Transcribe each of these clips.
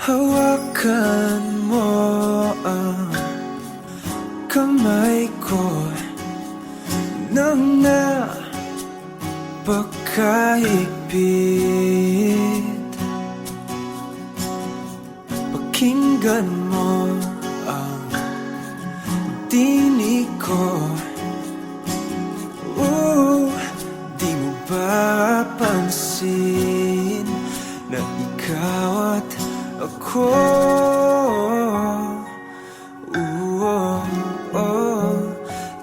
Hawakan mo ang kamay ko nang napakahigpit. Pakinggan mo ang tinig ko. Di mo ba pansin na ikaw at ako?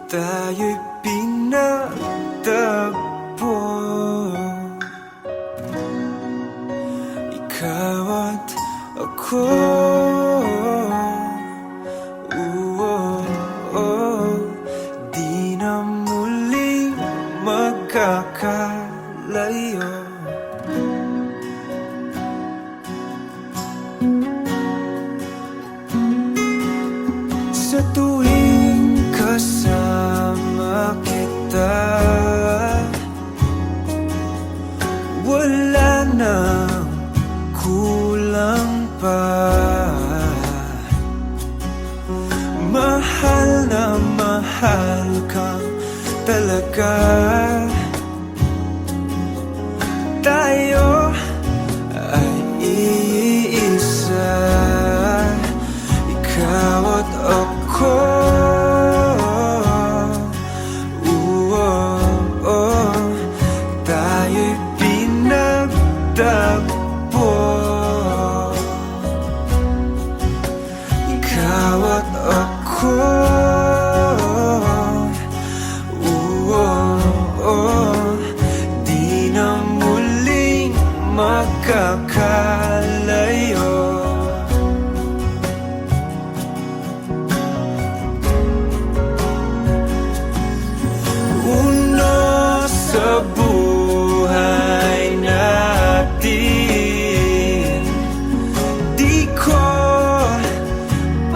Tayo'y pinagtagpo. Ikaw at ako. Di na muling magkakalayo. Sa tuwing kasama kita, wala nang kulang pa. Mahal na mahal kang talaga. Tayo ay iisa, ikaw at ako. Tayo'y pinagtagpo. Ikaw at ako. Di na muling magkakalayo. Sa buhay natin, di ko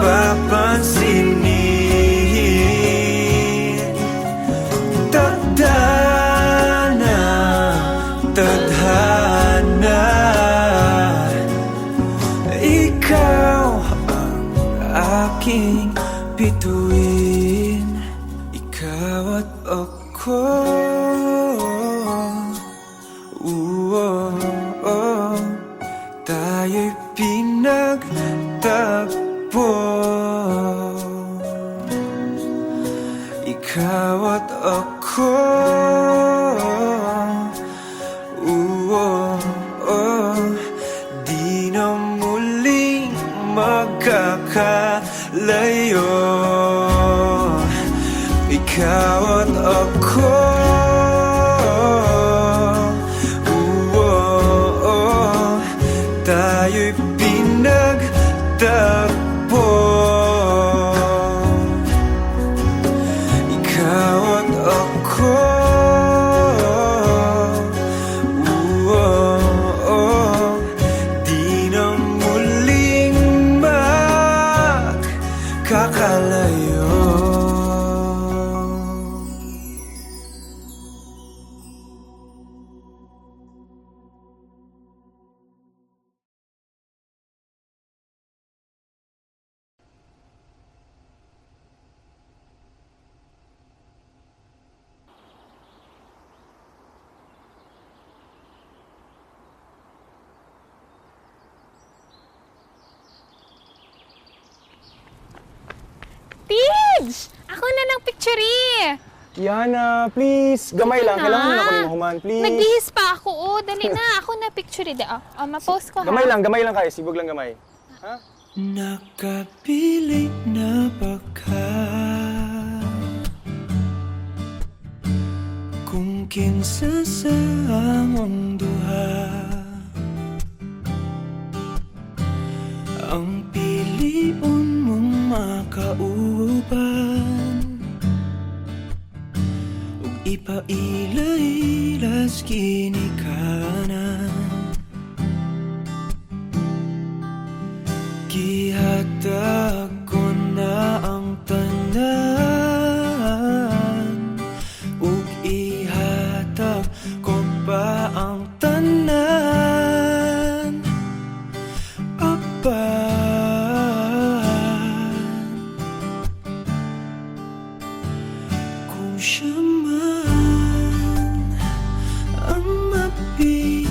papansinin. Tadhana, tadhana, ikaw ang aking bituin. Ikaw at ako. Tayo'y pinagtagpo. Ikaw at ako. Di na muling magkakalayo. Ikaw at ako. Tayo'y pinagtagpo. Ikaw at ako. Di na muling magkakalayo. Tidge! Ako na ng picture Yana, please. Gamay lang. Kailangan na ako ng human, please. Nagbihis pa ako. Dali na. Ako na picture ma-post ko, ha? Gamay lang kayo. Sibog lang gamay. Ha? Nakapilit na baka kung kinsa sa among duha ang piliun mong makauban ug ipailay-las kinikanan. Gihatag ko na ang tanan ug ihatag ko pa ang tanan. Apa siya man ang mapilian,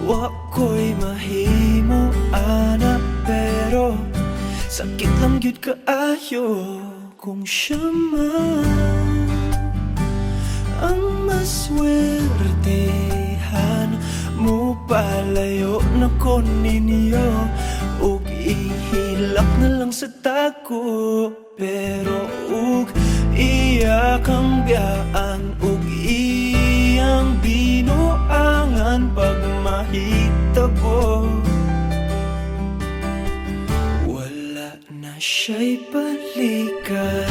wa ko'y mahimo ana, pero sakit lang gyud kaayo kung siya man ang maswertehan. Mo palayo na ko ninyo ug ihilak na lang sa tako, pero ug iya kang biyaan ug iyang binuangan pag mahitabo. Wala na siya'y balikan.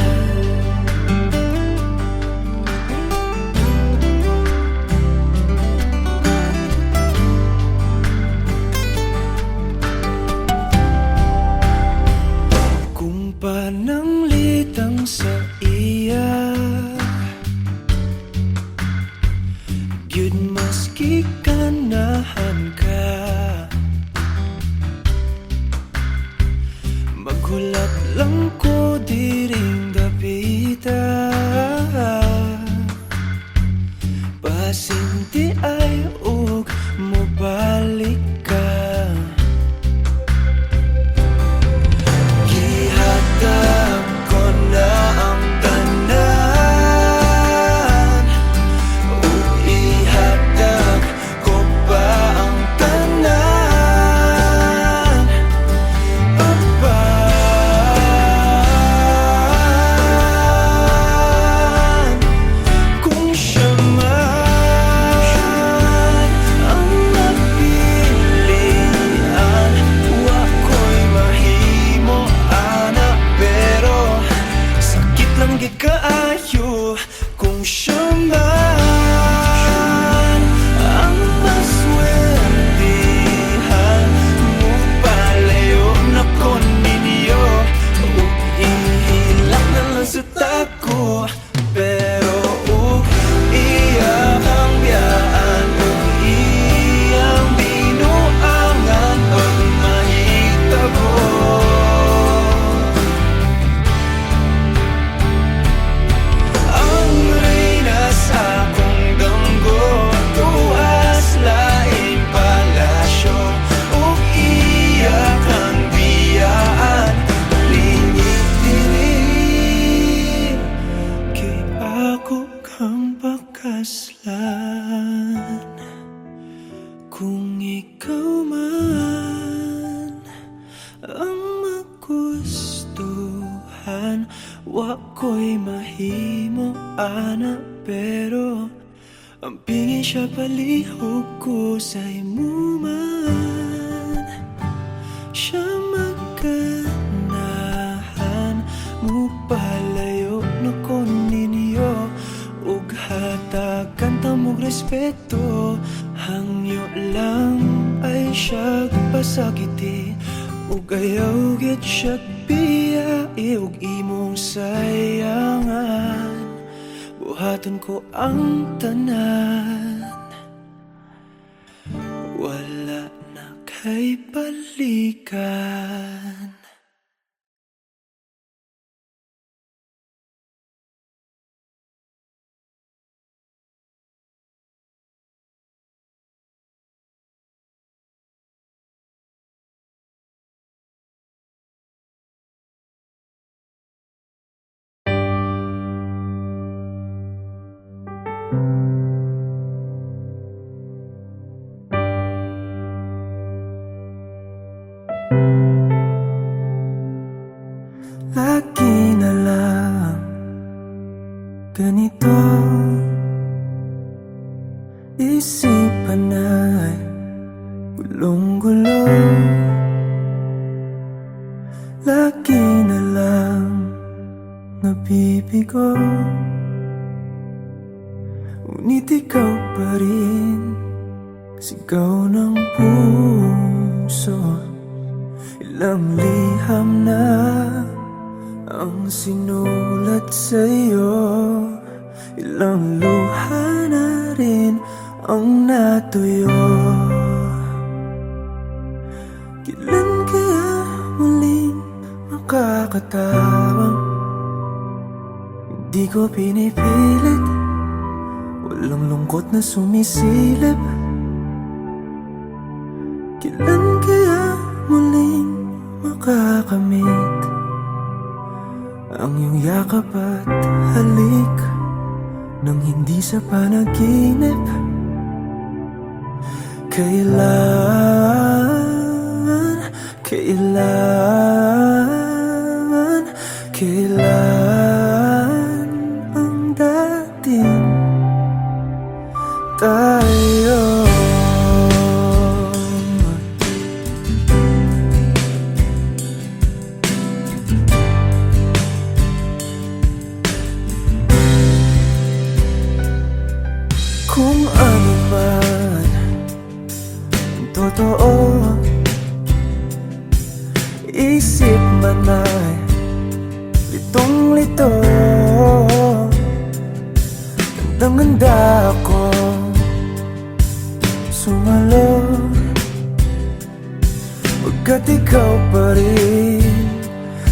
Pananglitang sa iya, gyud maski ganahan ka, maghulap lang ko diring dapita, pasinti ay ug mobalik ka. Gihatag ko na ang tanan, ug ihatag ko pa ang tanan, apan kung siya man ang napilian, wa ko'y mahimo ana, pero sakit lang gyud kaayo kung siya man ang maswertehan. Mo palayo na ko ninyo ug ihilak na lang sa tako, pero ug iya kang biyaan ug iyang binuangan pag mahitabo. Ang reyna sa akong damgo, tuwas laing palasyo, ug iya kang biyaan lingit diri, kay ako kang pakaslan. Kung ikaw man ang magustuhan, wa ko'y mahimo ana, pero ang pingin siya palihog ko sa imo man. Siya magkanahan, mo palayo na ko ninyo ug hatagan ta mong respeto. Hangyo lang ay siya pasakiti ug ayaw gid siya biyai, ug imong sayangan buhaton ko ang tanan. Wala na kay balikan. Lagi na lang ganito, isipan ay gulong-gulo. Lagi na lang nabibigo, ngunit ikaw pa rin sigaw ng puso. Ilang liham na ang sinulat sa'yo, ilang luha na rin ang natuyo. Kailan kaya muling makakatawang Di ko pinipilit, walang lungkot na sumisilip. Kailan kaya muling makakamit ang iyong yakap at halik nang hindi sa panaginip? Kailan, kailan ang dating tayo? Kung ano man ang totoo, isip man ay litong-lito. Gandang-ganda ako sumalo, pagkat ikaw pa rin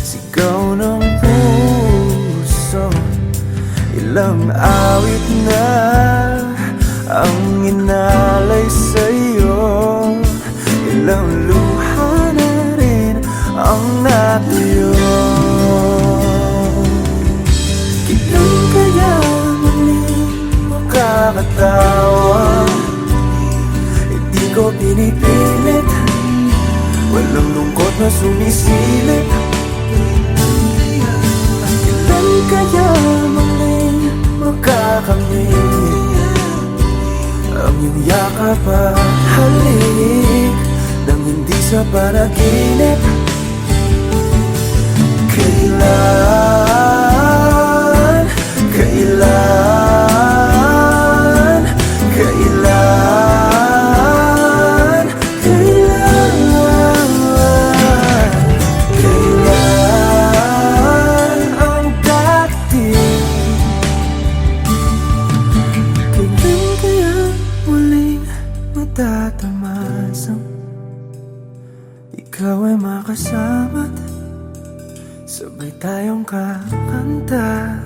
sigaw ng puso. Ilang awit na ang inalay sa'yo, ilang luha na rin ang natuyo. Kailan kaya muling makakatawa? Hindi ko pinipilit, walang lungkot na sumisilip. Kailan kaya muling makakamit ang iyong yakap at halik nang hindi sa panaginip? Kailan, kailan, kailan, kailan, kailan ang dating? Kailan kaya muling matatamasang ikaw ay makasama't sabay tayong kakanta?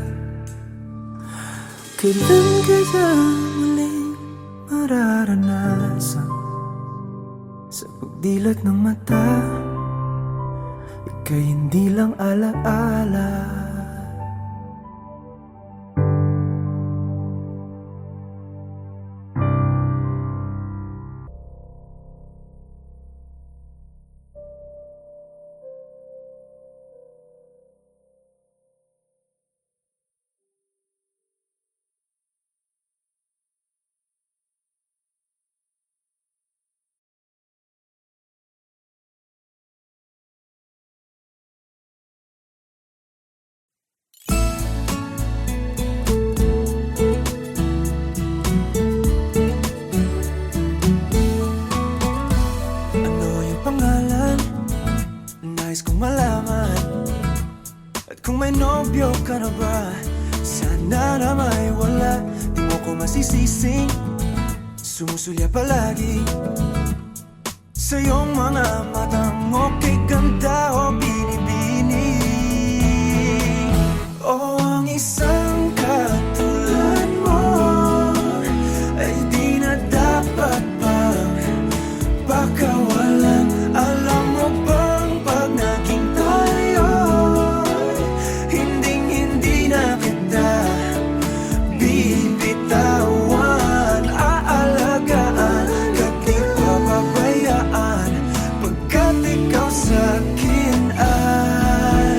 Kailan kaya muling mararanasan sa pagdilat ng mata ika'y hindi lang alaala? Nais kong malaman, at kung may nobyo ka na ba, sana na may wala. Di mo ko masisising sumusulya palagi sa iyong mga matang okay ganda o binibini. O ang isang katulad mo ay di na dapat pang pakawalan. Alam mo bang pag naging tayo, hinding-hindi na kita bibitawan. Aalagaan ka't di papabayaan, pagkat ikaw sa'kin ay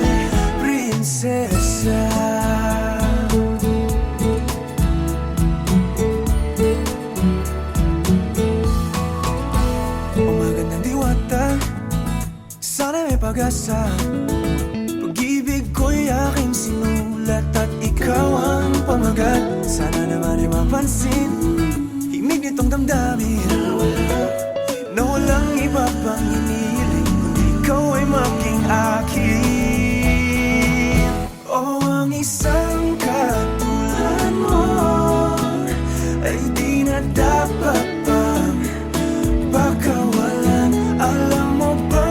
prinsesa. Sana may pag-asa, pag-ibig ko'y aking sinulat at ikaw ang pamagat. Sana naman ay mapansin himig nitong damdamin na walang iba pang hinihiling kundi ikaw ay maging akin. O ang isang katulad mo ay di na dapat pang pakawalan. Alam mo ba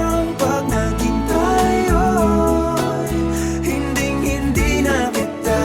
hinding-hindi na kita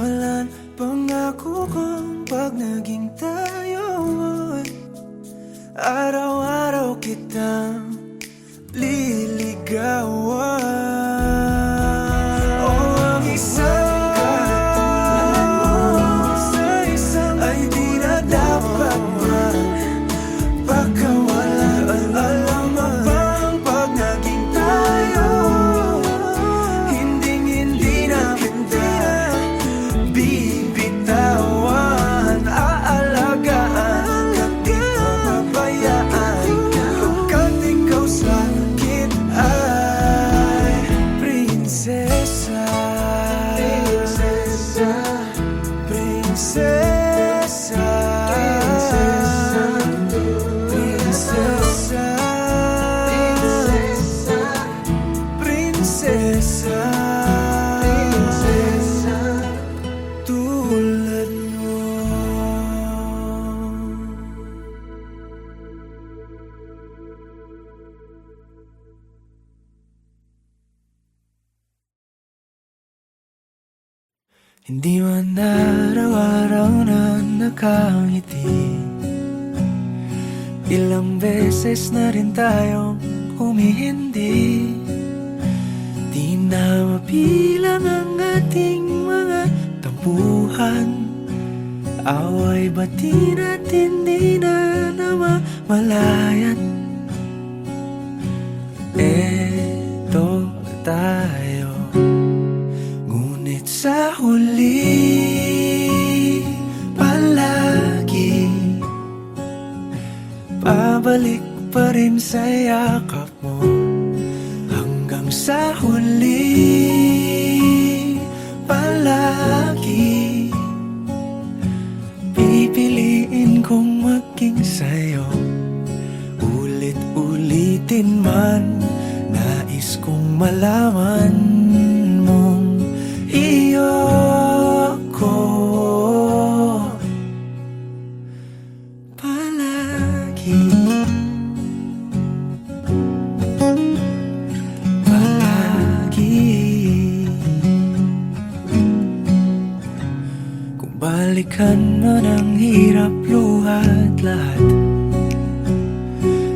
pagkakawalan. Pangako kong pag naging tayo ay araw-araw kitang liligawan. Oh, ang isang katulad mo sa isang ay di na dapat magpakawalan. Alam mo bang pag naging tayo, hinding-hindi na kita bibitawan. Aalagaan ka di papabayaan, pagkat ikaw sa akin ay prinsesa. Prinsesa, prinsesa, prinsesa, prinsesa, prinsesa, tulad mo. Hindi man araw-araw na nakangiti, ilang beses na rin tayong humihindi. Di na mapilang ang ating mga tampuhan, away bati natin di na namamalayan. Eto tayo, ngunit sa huli palagi pabalik pa rin sa yakap mo. Hanggang sa huli palagi pipiliin kong maging sa'yo. Ulit-ulitin man, nais kong malaman mong iyo ako palagi. Palagi. Kung balikan man ang hirap, luhat lahat,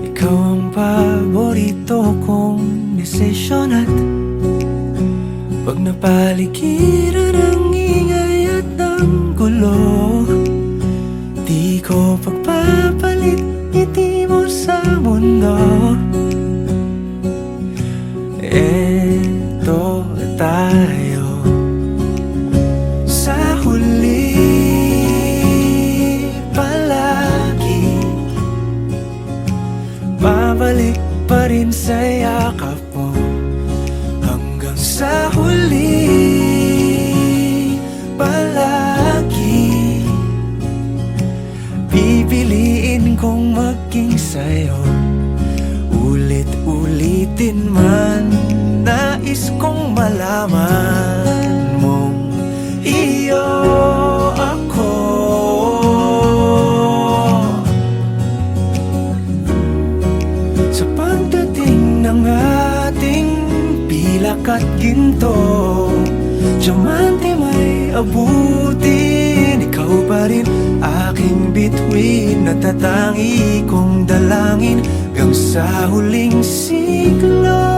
ikaw ang paborito kong desisyon. At pag napaligiran ang ingay at ang gulo, di ko pagpapalit ngiti mo sa mundo. Eto tayo sa huli palagi, babalik pa rin sa yakap mo. Hanggang sa huli palagi pipiliin kong maging sa'yo. Ulit-ulitin man, nais kong malaman mong iyo ako. Sa pagdating ng ating pilak at ginto, diamante may abutin, ikaw pa rin aking bituin, natatangi kong dalangin hanggang sa huling siglo.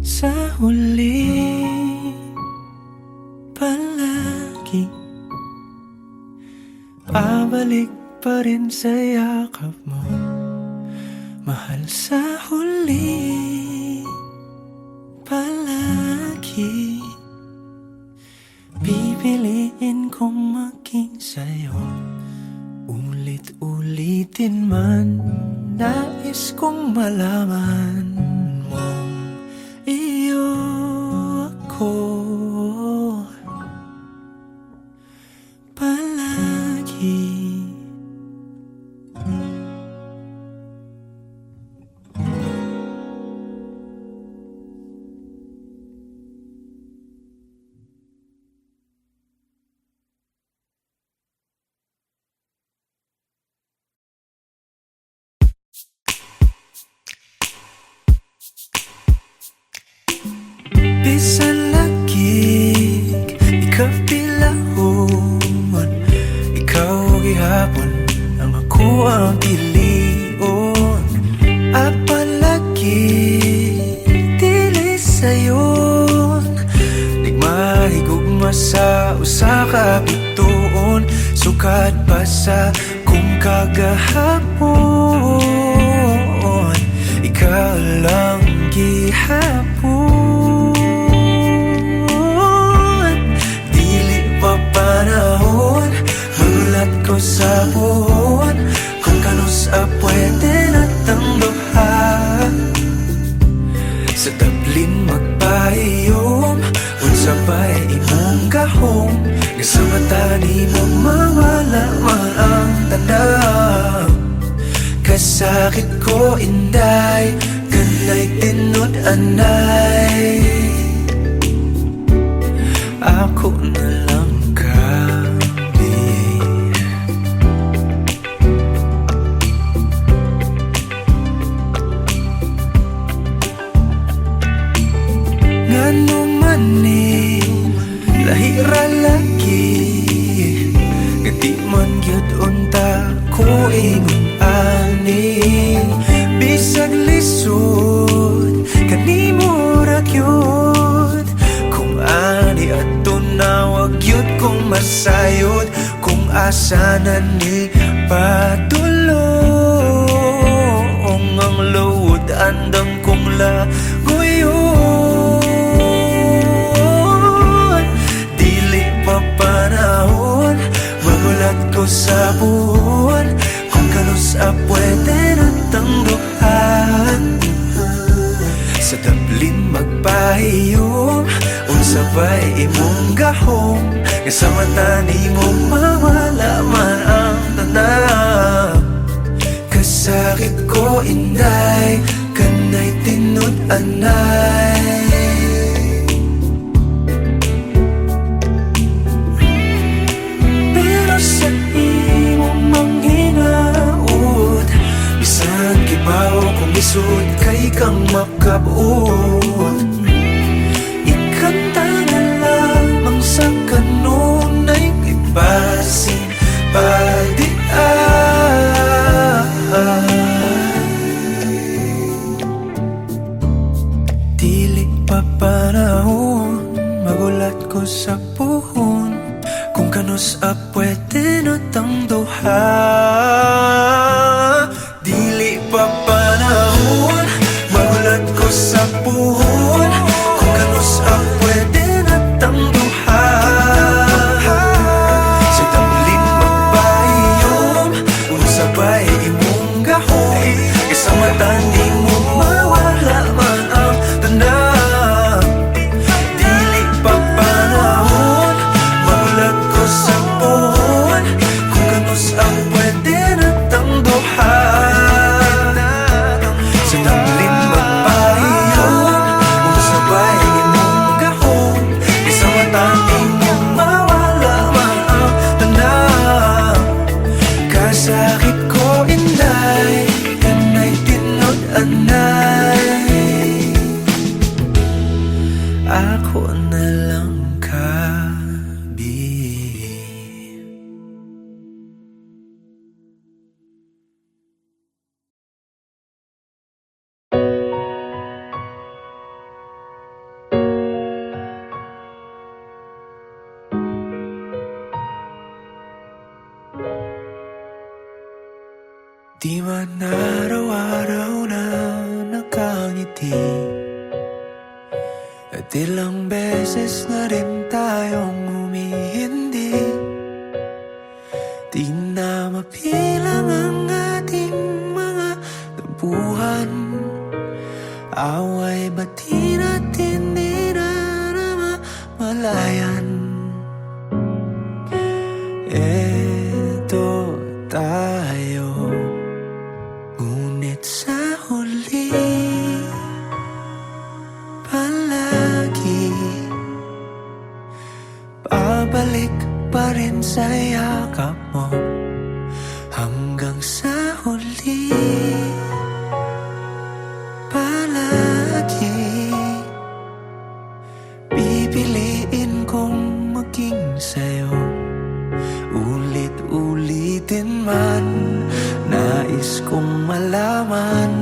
Sa huli palagi pabalik pa rin sa yakap mo, mahal. Sa huli palagi pipiliin kong maging sa'yo. Ulit-ulitin man, nais kong malaman mong iyo ako palagi. Bisan lang pa sa usa ka bituon, sukad pa sa kung kagahapon, ikaw lang gihapon. Dili pa panahon, magulat ko sa buhon, kung kanusa pwede natang duha. Sa tablin magpahiyom, unsa ba'y imong gahom, nga sa mata ni mo mawala man ang tanaw. Kasakit ko inday, kanay tinod anay, ako na lang kami. Ngano man ni lahira lagi, nga di man gyud unta ko ingon ani. Bisag lisod kanimo ra gyud, kung ani ato na wag gyud kong masayod, kung asa na ni padulong ang load andam kong lagoyon. Panahon, magulat ko sa buwan, kung kanusa pwede natang duhan. Sa tablin magpahiyom, unsa ba'y imong gahom, nga sa mata ni mo mawala man ang tanaw. Kasakit ko inday, kanay tinod anay, sa imong manghinaot, bisan kibaw kung isod kay kang makabuot. Ikanta na lamang sa kanunay kay basin padian. Dili pa panahon, magulat ko sa puhon, kung kanusa pwede natang duha. Dili pa panahon, magulat ko sa puhon, kung kanusa pwede natang duha. Sa tablin magpahiyom, unsa ba'y imong gahom, isa mata ni mo mawala man ang tanaw. Dili pa panahon, magulat ko sa puhon, kung kanusa pwede natang duha. Sa tablin magpahiyom, unsa ba'y imong gahom, isa mata ni mo mawala man ang tanaw. Kasakit ko inday, kanay tinod anay, ako na lang kabi. Di man araw-araw na nakangiti, at ilang beses na rin tayong humihindi. Di na mapilang ang ating mga tampuhan, away bati natin di na malayan. Eto tayo, ngunit sa huli palagi babalik pa rin sa yakap mo, hanggang sa huli palagi pipiliin kong maging sa'yo. Ulit-ulitin man, nais kong malaman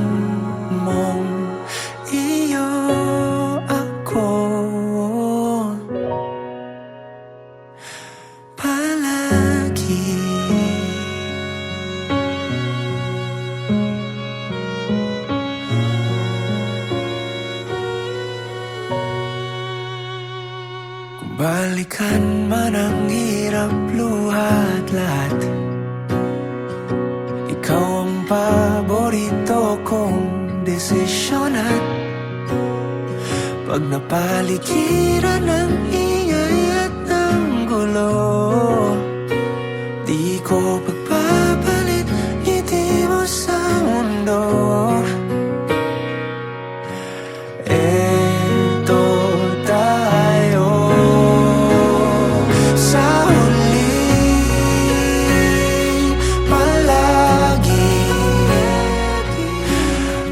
mong iyo ako. Balikan man ang hirap, luhat lahat. Ikaw ang paborito kong desisyon at pag napaligiran ng ingay at ng gulo, di ko pagpapalit ngiti mo sa mundo. Eto tayo sa huli, palagi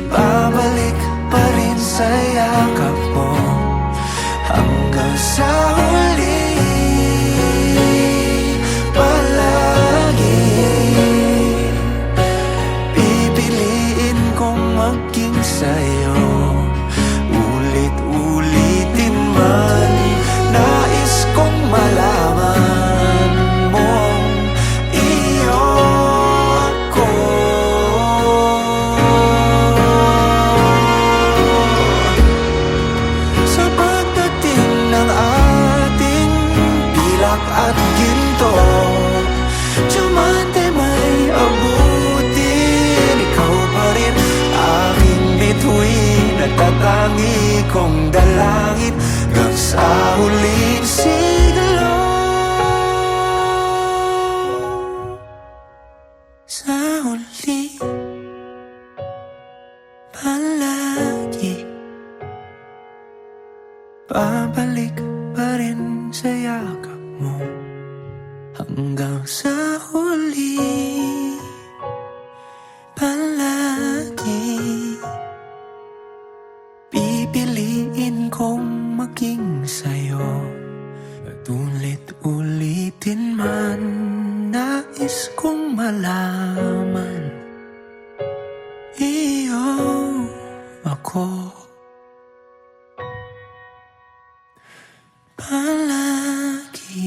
babalik pa rin sa yakap mo. Hanggang sa huli, palagi pipiliin kong maging sa'yo. Ulit-ulitin man, nais kong malaman mong iyo ako. Sa pagdating ng ating pilak at ginto, diamante may abutin. Ikaw pa rin aking bituin, natatangi kong dalangin hanggang sa huling siglo. Sa huli, palagi babalik pa rin sa yakap mo. Hanggang sa huli, palagi pipiliin kong maging sa'yo. At ulit-ulitin man, nais kong malaman iyo ako. Palagi.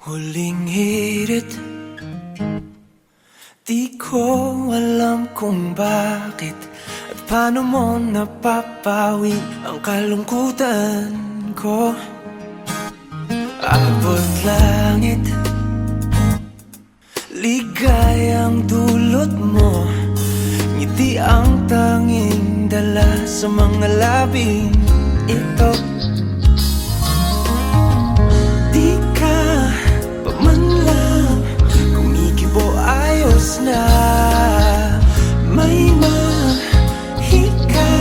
Huling hirit, di ko alam kung bakit at paano mo napapawi ang kalungkutan ko. Abot langit, ligayang dulot mo, ngiti ang tanging dala sa mga labing ito. Di ka pa man lang kumikibo, ayos na. May mahika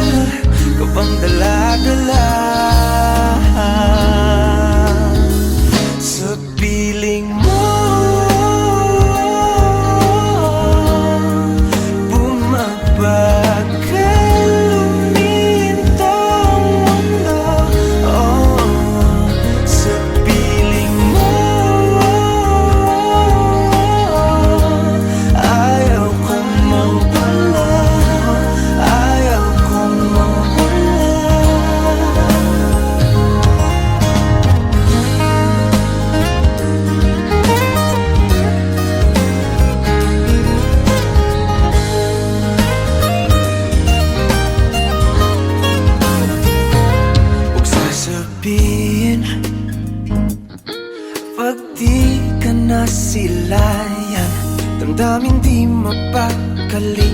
ka bang dala-dala sa piling mo? Bumabagal lumintong mundo, oh, sa piling mo. Ayaw kong mawala, ayaw kong mawala. Huwag sasabihin pag di ka nasilayan, damdaming di mapakali,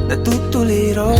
natutuliro